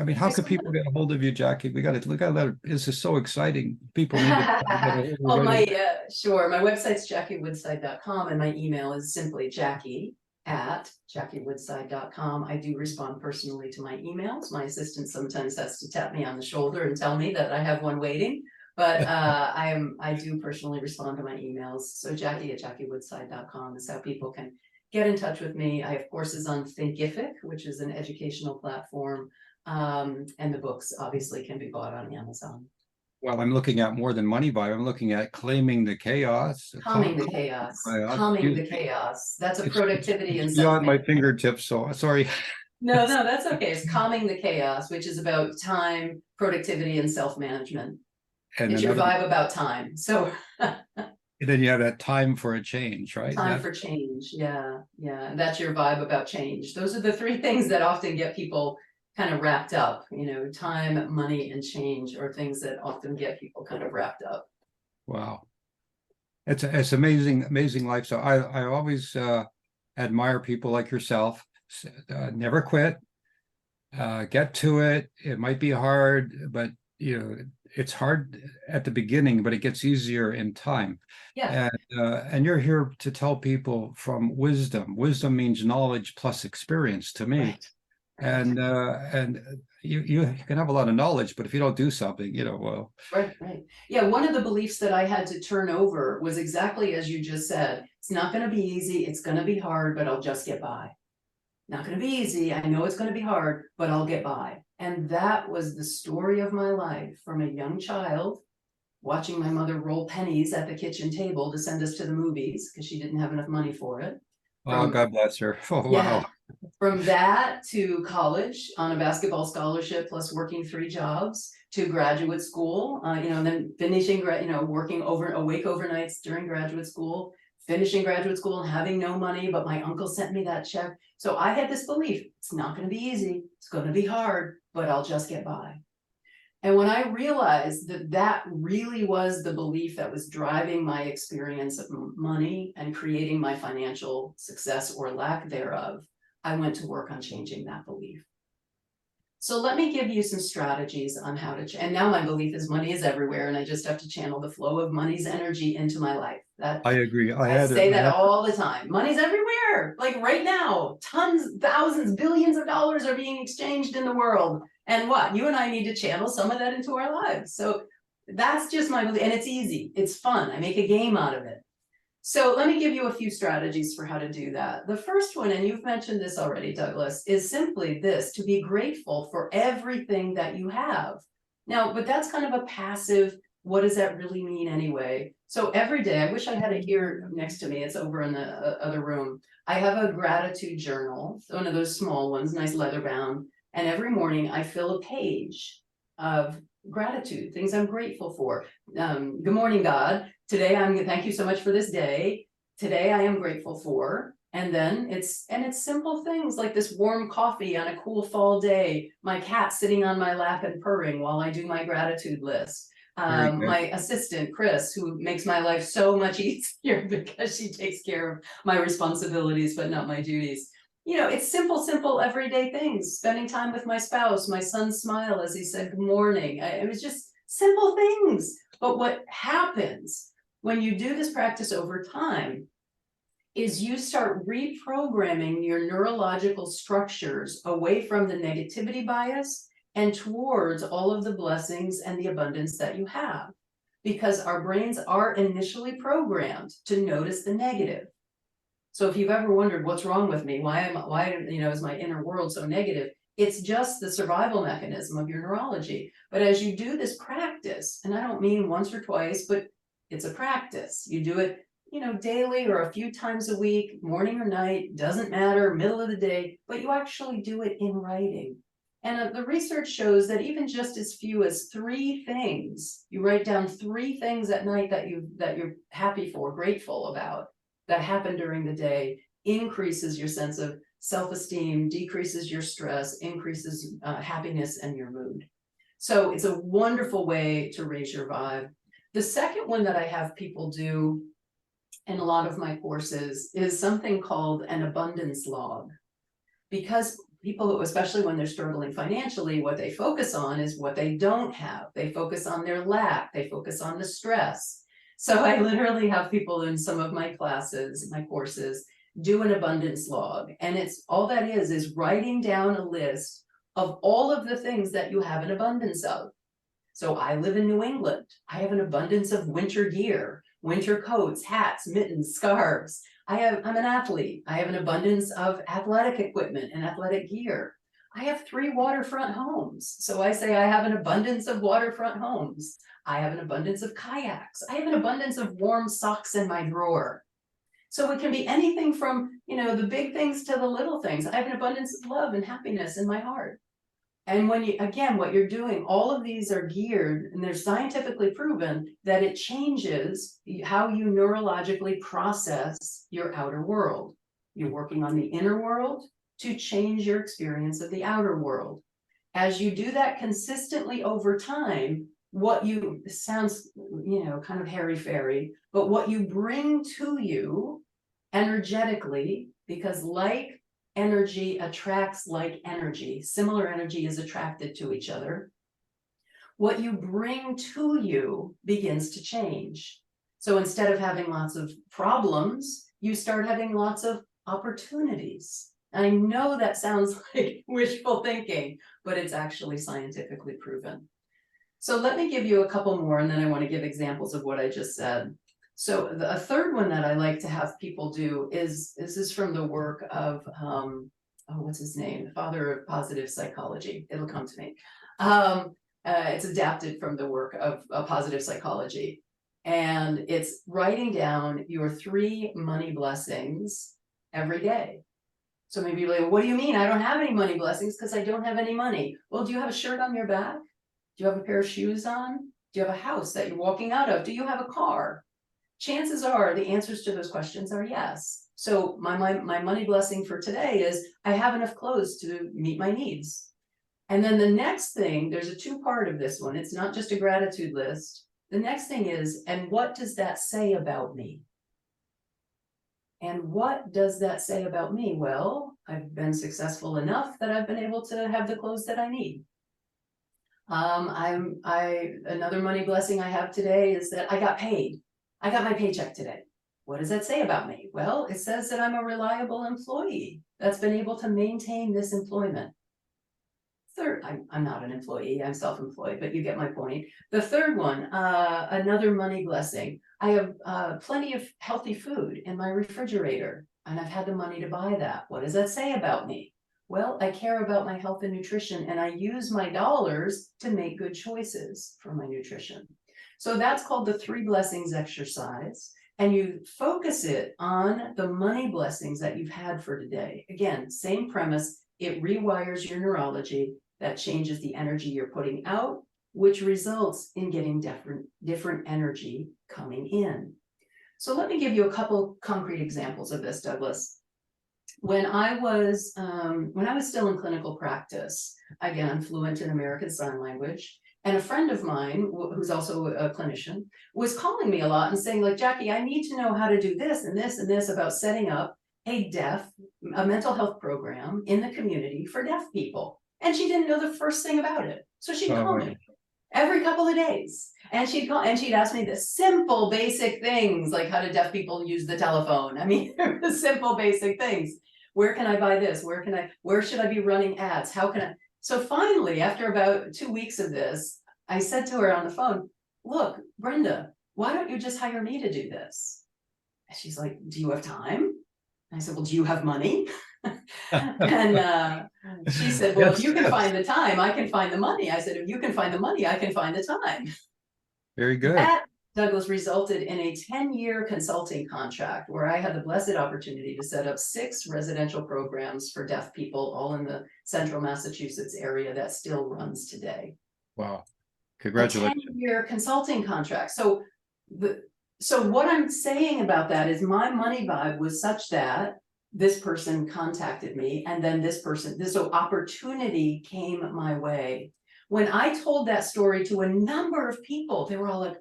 I mean, how could people get a hold of you, Jackie? We got to let it. This is so exciting. People need to well, sure. My website's JackieWoodside.com, and my email is simply Jackie@JackieWoodside.com. I do respond personally to my emails. My assistant sometimes has to tap me on the shoulder and tell me that I have one waiting. But I do personally respond to my emails. So Jackie@JackieWoodside.com is how people can get in touch with me. I have courses on Thinkific, which is an educational platform. And the books obviously can be bought on Amazon. Well, I'm looking at more than money vibe. I'm looking at claiming the chaos. Calming the chaos. Calming the chaos. That's a productivity and beyond my fingertips. So sorry. No, that's okay. It's calming the chaos, which is about time, productivity, and self-management. And it's your vibe about time. So and then you have that time for a change, right? Time for change. Yeah. That's your vibe about change. Those are the three things that often get people kind of wrapped up. Time, money, and change are things that often get people kind of wrapped up. Wow. It's amazing life. So I always admire people like yourself. Never quit. Get to it. It might be hard, but it's hard at the beginning, but it gets easier in time. Yeah. And you're here to tell people from wisdom. Wisdom means knowledge plus experience to me. Right. And you can have a lot of knowledge, but if you don't do something, well. Right. Yeah, one of the beliefs that I had to turn over was exactly as you just said. It's not going to be easy. It's going to be hard, but I'll just get by. Not going to be easy. I know it's going to be hard, but I'll get by. And that was the story of my life from a young child, watching my mother roll pennies at the kitchen table to send us to the movies because she didn't have enough money for it. Oh, God bless her. Oh, yeah, wow. From that to college on a basketball scholarship plus working 3 jobs to graduate school, and then finishing, working awake overnights during graduate school, finishing graduate school and having no money, but my uncle sent me that check. So I had this belief, it's not going to be easy, it's going to be hard, but I'll just get by. And when I realized that really was the belief that was driving my experience of money and creating my financial success or lack thereof, I went to work on changing that belief. So let me give you some strategies on how to, and now my belief is money is everywhere and I just have to channel the flow of money's energy into my life. I agree. I say that all the time. Money's everywhere. Like right now, tons, thousands, billions of dollars are being exchanged in the world. And what? You and I need to channel some of that into our lives. So that's just my belief. And it's easy. It's fun. I make a game out of it. So let me give you a few strategies for how to do that. The first one, and you've mentioned this already, Douglas, is simply this: to be grateful for everything that you have. Now, but that's kind of a passive, what does that really mean anyway? So every day, I wish I had it here next to me. It's over in the other room. I have a gratitude journal, one of those small ones, nice leather bound. And every morning I fill a page of gratitude, things I'm grateful for. Good morning, God. Today, thank you so much for this day. today I am grateful for. And then it's simple things like this warm coffee on a cool fall day, my cat sitting on my lap and purring while I do my gratitude list. Very good. My assistant, Chris, who makes my life so much easier because she takes care of my responsibilities, but not my duties. You know, it's simple, everyday things, spending time with my spouse, my son's smile as he said, good morning. It was just simple things. But what happens when you do this practice over time is you start reprogramming your neurological structures away from the negativity bias and towards all of the blessings and the abundance that you have. Because our brains are initially programmed to notice the negative. So if you've ever wondered what's wrong with me, why is my inner world so negative? It's just the survival mechanism of your neurology. But as you do this practice, and I don't mean once or twice, but it's a practice. You do it, daily or a few times a week, morning or night, doesn't matter, middle of the day, but you actually do it in writing. And the research shows that even just as few as 3 things, you write down 3 things at night that you're happy for, grateful about, that happen during the day, increases your sense of self-esteem, decreases your stress, increases happiness and your mood. So it's a wonderful way to raise your vibe. The second one that I have people do in a lot of my courses is something called an abundance log. Because people, especially when they're struggling financially, what they focus on is what they don't have. They focus on their lack, they focus on the stress. So I literally have people in some of my classes, my courses, do an abundance log. And it's all that is writing down a list of all of the things that you have an abundance of. So I live in New England. I have an abundance of winter gear, winter coats, hats, mittens, scarves. I'm an athlete. I have an abundance of athletic equipment and athletic gear. I have 3 waterfront homes. So I say I have an abundance of waterfront homes. I have an abundance of kayaks. I have an abundance of warm socks in my drawer. So it can be anything from, the big things to the little things. I have an abundance of love and happiness in my heart. And when what you're doing, all of these are geared, and they're scientifically proven that it changes how you neurologically process your outer world. You're working on the inner world to change your experience of the outer world. As you do that consistently over time, sounds, kind of hairy-fairy, but what you bring to you energetically, because like energy attracts like energy, similar energy is attracted to each other. What you bring to you begins to change. So instead of having lots of problems, you start having lots of opportunities. And I know that sounds like wishful thinking, but it's actually scientifically proven. So let me give you a couple more, and then I want to give examples of what I just said. So a third one that I like to have people do is, this is from the work of, what's his name? The father of positive psychology. It'll come to me. It's adapted from the work of positive psychology. And it's writing down your 3 money blessings every day. So maybe you're like, what do you mean? I don't have any money blessings because I don't have any money. Well, do you have a shirt on your back? Do you have a pair of shoes on? Do you have a house that you're walking out of? Do you have a car? Chances are the answers to those questions are yes. So my money blessing for today is I have enough clothes to meet my needs. And then the next thing, there's a 2-part of this one. It's not just a gratitude list. The next thing is, and what does that say about me? And what does that say about me? Well, I've been successful enough that I've been able to have the clothes that I need. Another money blessing I have today is that I got paid. I got my paycheck today. What does that say about me? Well, it says that I'm a reliable employee that's been able to maintain this employment. Third, I'm not an employee, I'm self-employed, but you get my point. The third one, another money blessing. I have plenty of healthy food in my refrigerator, and I've had the money to buy that. What does that say about me? Well, I care about my health and nutrition, and I use my dollars to make good choices for my nutrition. So that's called the 3 blessings exercise. And you focus it on the money blessings that you've had for today. Again, same premise, it rewires your neurology. That changes the energy you're putting out, which results in getting different energy coming in. So let me give you a couple concrete examples of this, Douglas. When I was still in clinical practice, again, I'm fluent in American Sign Language, and a friend of mine, who's also a clinician, was calling me a lot and saying, like, Jackie, I need to know how to do this and this and this about setting up a mental health program in the community for deaf people. And she didn't know the first thing about it. So she'd call me every couple of days. And she'd call and she'd ask me the simple, basic things, like how do deaf people use the telephone? I mean, the simple, basic things. Where can I buy this? Where should I be running ads? How can I? So finally, after about 2 weeks of this, I said to her on the phone, look, Brenda, why don't you just hire me to do this? And she's like, do you have time? I said, well, do you have money? And she said, well, Yes, if you can yes. find the time, I can find the money. I said, if you can find the money, I can find the time. Very good. That, Douglas, resulted in a 10-year consulting contract where I had the blessed opportunity to set up 6 residential programs for deaf people, all in the central Massachusetts area that still runs today. Wow. Congratulations. A 10-year consulting contract. So what I'm saying about that is my money vibe was such that this person contacted me, and then this opportunity came my way. When I told that story to a number of people, they were all like,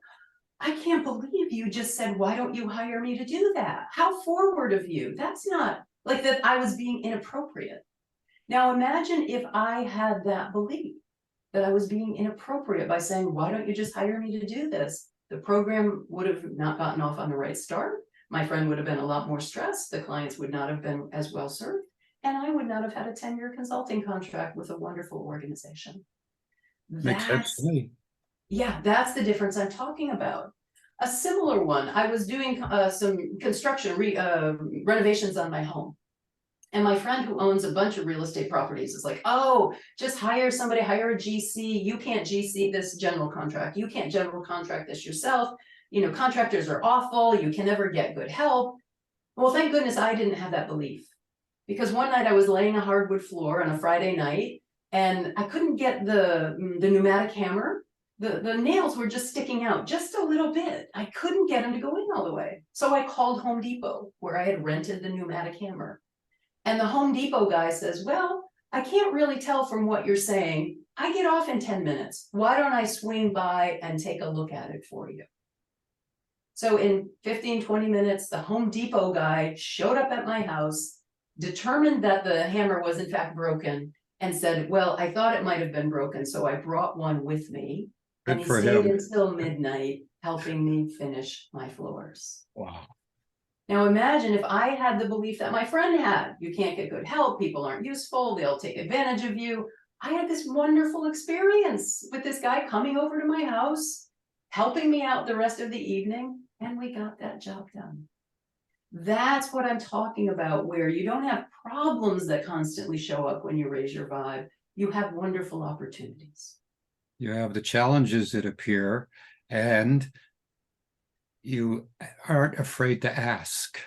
I can't believe you just said, why don't you hire me to do that? How forward of you. That's not like that I was being inappropriate. Now imagine if I had that belief that I was being inappropriate by saying, why don't you just hire me to do this? The program would have not gotten off on the right start. My friend would have been a lot more stressed. The clients would not have been as well served. And I would not have had a 10-year consulting contract with a wonderful organization. Makes sense to me. Yeah, that's the difference I'm talking about. A similar one, I was doing some construction renovations on my home. And my friend who owns a bunch of real estate properties is like, oh, just hire somebody, hire a GC. You can't GC this general contract. You can't general contract this yourself. You know, contractors are awful. You can never get good help. Well, thank goodness I didn't have that belief. Because one night I was laying a hardwood floor on a Friday night and I couldn't get the pneumatic hammer. The nails were just sticking out just a little bit. I couldn't get them to go in all the way. So I called Home Depot where I had rented the pneumatic hammer. And the Home Depot guy says, well, I can't really tell from what you're saying. I get off in 10 minutes. Why don't I swing by and take a look at it for you? So in 15, 20 minutes, the Home Depot guy showed up at my house, determined that the hammer was in fact broken, and said, well, I thought it might have been broken, so I brought one with me. Good And he for stayed him. until midnight, helping me finish my floors. Wow. Now imagine if I had the belief that my friend had, you can't get good help, people aren't useful, they'll take advantage of you. I had this wonderful experience with this guy coming over to my house, helping me out the rest of the evening, and we got that job done. That's what I'm talking about, where you don't have problems that constantly show up when you raise your vibe. You have wonderful opportunities. You have the challenges that appear, and you aren't afraid to ask.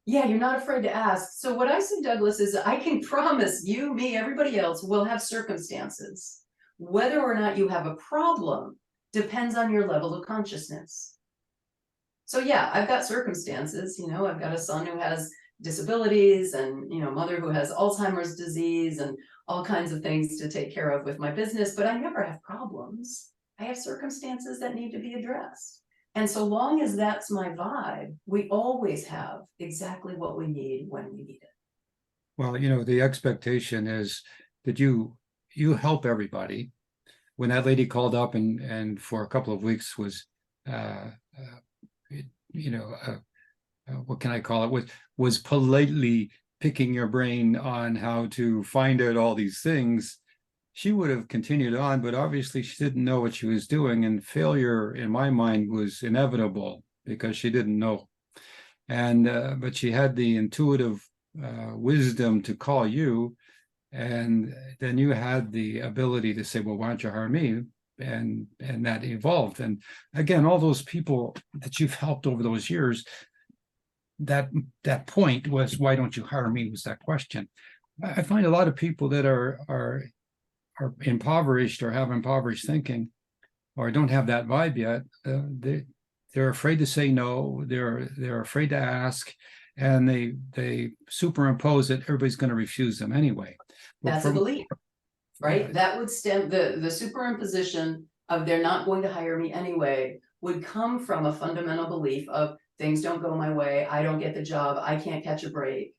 Yeah, you're not afraid to ask. So what I say, Douglas, is I can promise you, me, everybody else will have circumstances. Whether or not you have a problem depends on your level of consciousness. So yeah, I've got circumstances, you know, I've got a son who has disabilities and, you know, mother who has Alzheimer's disease and all kinds of things to take care of with my business, but I never have problems. I have circumstances that need to be addressed. And so long as that's my vibe, we always have exactly what we need when we need it. Well, you know, the expectation is that you help everybody. When that lady called up and for a couple of weeks was, what can I call it? Was politely picking your brain on how to find out all these things, she would have continued on, but obviously she didn't know what she was doing, and failure in my mind was inevitable because she didn't know. And but she had the intuitive wisdom to call you, and then you had the ability to say, well, why don't you hire me? And that evolved. And again, all those people that you've helped over those years, that point was, why don't you hire me, was that question. I find a lot of people that are impoverished or have impoverished thinking or don't have that vibe yet, they're afraid to say no. They're afraid to ask, and they superimpose that everybody's going to refuse them anyway. But That's a belief, right? Yeah. That would stem, the superimposition of they're not going to hire me anyway would come from a fundamental belief of things don't go my way, I don't get the job, I can't catch a break.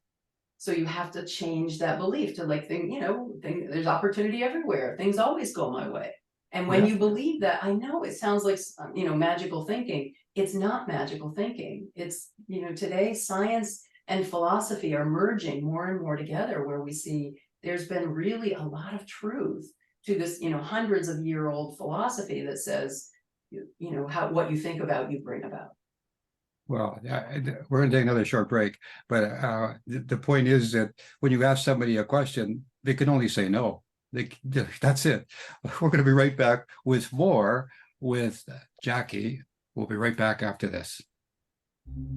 So you have to change that belief to like there's opportunity everywhere, things always go my way. And when Yeah. you believe that, I know it sounds like magical thinking. It's not magical thinking. It's today science and philosophy are merging more and more together, where we see there's been really a lot of truth to this hundreds of year old philosophy that says what you think about you bring about. Well, we're going to take another short break, but the point is that when you ask somebody a question, they can only say no. That's it. We're going to be right back with more with Jackie. We'll be right back after this.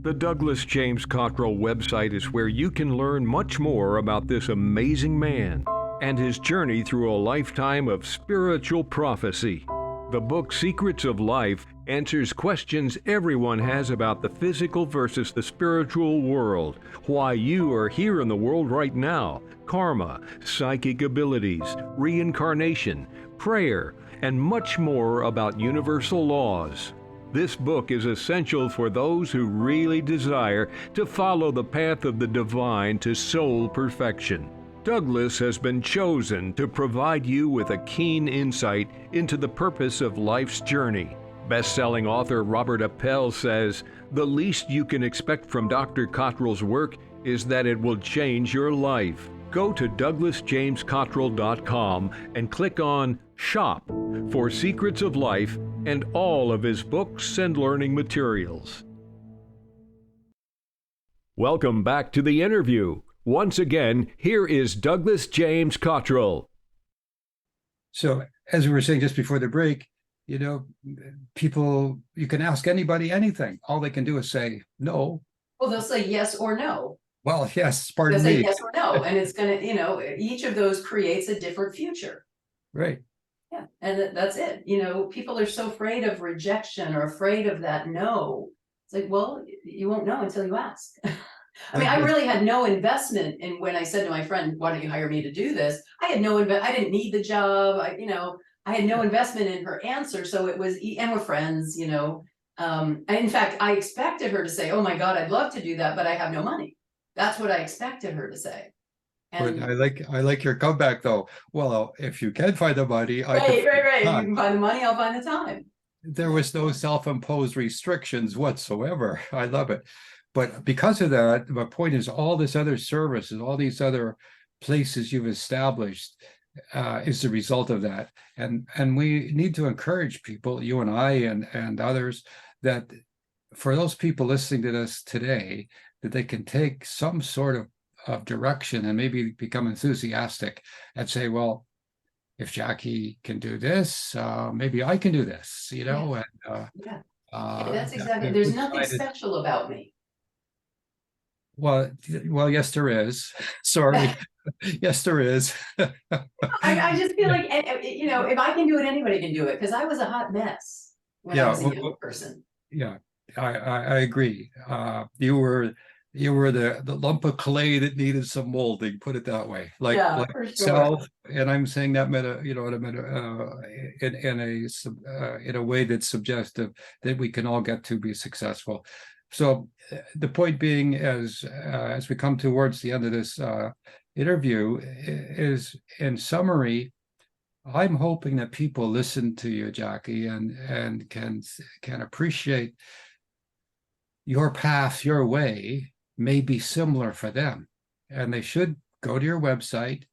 The Douglas James Cottrell website is where you can learn much more about this amazing man and his journey through a lifetime of spiritual prophecy. The book Secrets of Life answers questions everyone has about the physical versus the spiritual world, why you are here in the world right now, karma, psychic abilities, reincarnation, prayer, and much more about universal laws. This book is essential for those who really desire to follow the path of the divine to soul perfection. Douglas has been chosen to provide you with a keen insight into the purpose of life's journey. Best-selling author Robert Appel says, "The least you can expect from Dr. Cottrell's work is that it will change your life." Go to DouglasJamesCottrell.com and click on Shop for Secrets of Life and all of his books and learning materials. Welcome back to the interview. Once again, here is Douglas James Cottrell. So, as we were saying just before the break, people, you can ask anybody anything. All they can do is say no. Well, they'll say yes or no. Well, yes, pardon They'll me. say yes or no, and it's gonna, each of those creates a different future. Right. Yeah, and that's it. People are so afraid of rejection or afraid of that no. It's like, well, you won't know until you ask. I mean, I really had no investment in when I said to my friend, "Why don't you hire me to do this?" I had no I didn't need the job. I had no investment in her answer, so it was, and we're friends. And in fact, I expected her to say, "Oh my God, I'd love to do that, but I have no money." That's what I expected her to say. But And I like your comeback though. Well, if you can find the money, right. If you can find the money, I'll find the time. There was no self-imposed restrictions whatsoever. I love it. But because of that, my point is all this other services, all these other places you've established is the result of that. And we need to encourage people, you and I and others, that for those people listening to this today, that they can take some sort of direction and maybe become enthusiastic and say, well, if Jackie can do this, maybe I can do this, Yeah. and That's exactly, there's nothing special about me. Well, yes, there is. Sorry. Yes, there is. I just feel like, if I can do it, anybody can do it, because I was a hot mess when I was a young person. Yeah, I agree. You were the lump of clay that needed some molding, put it that way. Like for sure. self, and I'm saying that in a way that's suggestive that we can all get to be successful. So the point being, as we come towards the end of this interview, is in summary, I'm hoping that people listen to you, Jackie, and can appreciate your path, your way may be similar for them, and they should go to your website,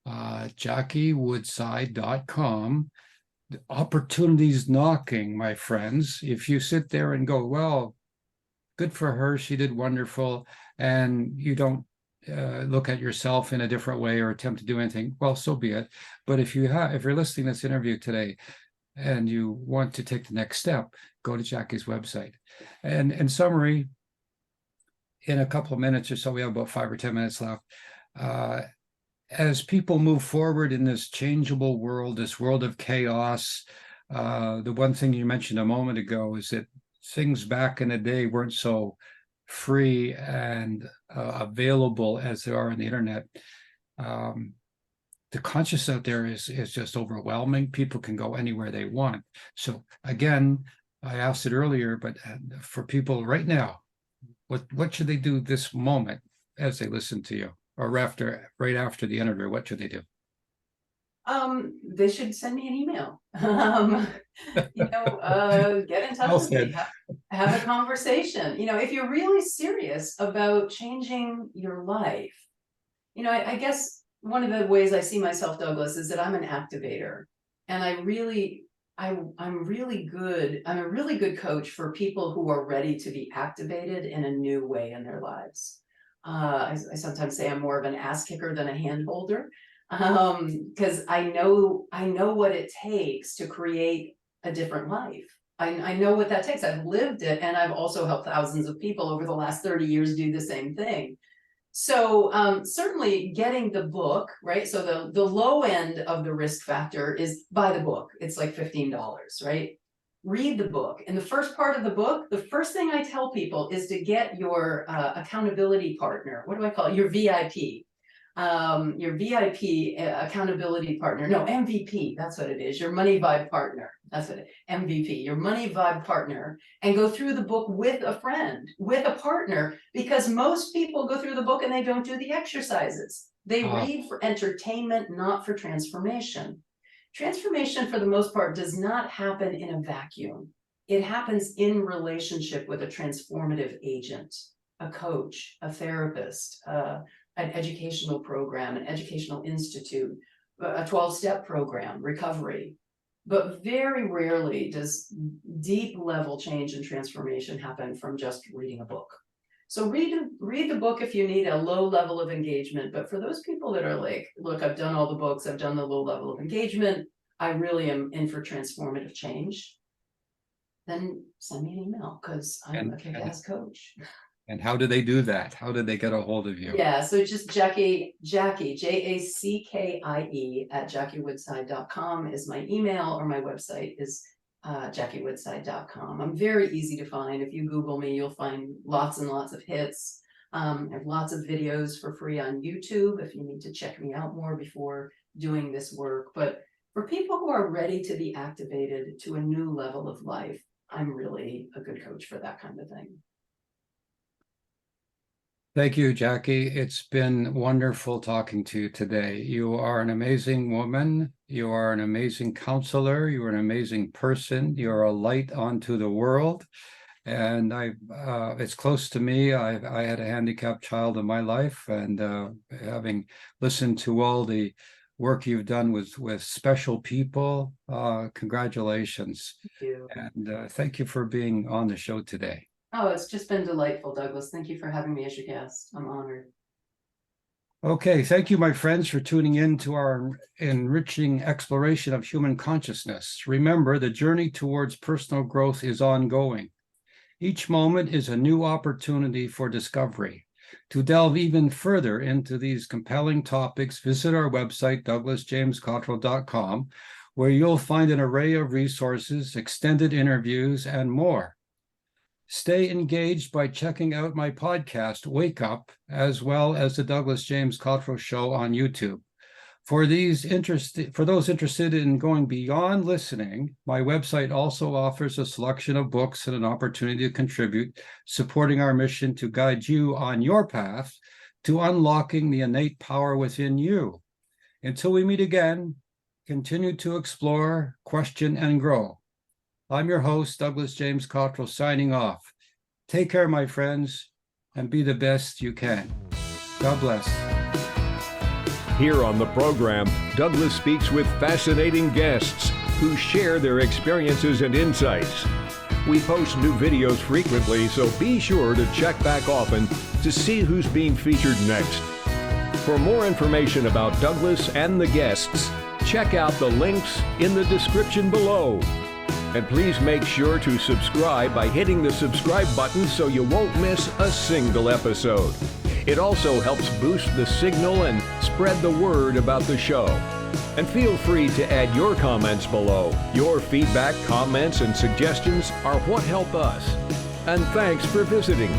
JackieWoodside.com. The opportunities knocking, my friends. If you sit there and go, well, good for her, she did wonderful, and you don't look at yourself in a different way or attempt to do anything, well, so be it. But if you're listening to this interview today and you want to take the next step, go to Jackie's website. And in summary, in a couple of minutes or so, we have about 5 or 10 minutes left. As people move forward in this changeable world, this world of chaos, the one thing you mentioned a moment ago is that things back in the day weren't so free and available as they are on the internet. The conscious out there is just overwhelming. People can go anywhere they want. So again, I asked it earlier, but for people right now, what should they do this moment as they listen to you, or right after the interview? What should they do? They should send me an email. Get in touch with me, have a conversation. If you're really serious about changing your life, I guess one of the ways I see myself, Douglas, is that I'm an activator, and I'm a really good coach for people who are ready to be activated in a new way in their lives. I sometimes say I'm more of an ass kicker than a hand holder. Because I know what it takes to create a different life. I know what that takes. I've lived it, and I've also helped thousands of people over the last 30 years do the same thing. So certainly getting the book, right? So the low end of the risk factor is buy the book. It's like $15, right? Read the book. In the first part of the book, the first thing I tell people is to get your accountability partner. What do I call it? Your VIP. Your VIP accountability partner, no, MVP, that's what it is, your money vibe partner, that's what it is, MVP, your money vibe partner, and go through the book with a friend, with a partner, because most people go through the book and they don't do the exercises. They read for entertainment, not for transformation. Transformation, for the most part, does not happen in a vacuum. It happens in relationship with a transformative agent, a coach, a therapist, an educational program, an educational institute, a 12-step program, recovery. But very rarely does deep level change and transformation happen from just reading a book. So read the book if you need a low level of engagement. But for those people that are like, look, I've done all the books, I've done the low level of engagement, I really am in for transformative change, then send me an email, because I'm a kick-ass coach. And how do they do that? How do they get a hold of you? Yeah, so just Jackie, Jackie, Jackie at JackieWoodside.com is my email, or my website is JackieWoodside.com. I'm very easy to find. If you Google me, you'll find lots and lots of hits. I have lots of videos for free on YouTube if you need to check me out more before doing this work. But for people who are ready to be activated to a new level of life, I'm really a good coach for that kind of thing. Thank you, Jackie. It's been wonderful talking to you today. You are an amazing woman. You are an amazing counselor. You are an amazing person. You are a light onto the world. And it's close to me. I had a handicapped child in my life, and having listened to all the work you've done with special people, congratulations. Thank you. And thank you for being on the show today. Oh, it's just been delightful, Douglas. Thank you for having me as your guest. I'm honored. Okay, thank you, my friends, for tuning in to our enriching exploration of human consciousness. Remember, the journey towards personal growth is ongoing. Each moment is a new opportunity for discovery. To delve even further into these compelling topics, visit our website, douglasjamescottrell.com, where you'll find an array of resources, extended interviews, and more. Stay engaged by checking out my podcast, Wake Up, as well as the Douglas James Cottrell Show on YouTube. For those interested in going beyond listening, my website also offers a selection of books and an opportunity to contribute, supporting our mission to guide you on your path to unlocking the innate power within you. Until we meet again, continue to explore, question, and grow. I'm your host, Douglas James Cottrell, signing off. Take care, my friends, and be the best you can. God bless. Here on the program, Douglas speaks with fascinating guests who share their experiences and insights. We post new videos frequently, so be sure to check back often to see who's being featured next. For more information about Douglas and the guests, check out the links in the description below. And please make sure to subscribe by hitting the subscribe button so you won't miss a single episode. It also helps boost the signal and spread the word about the show. And feel free to add your comments below. Your feedback, comments, and suggestions are what help us. And thanks for visiting.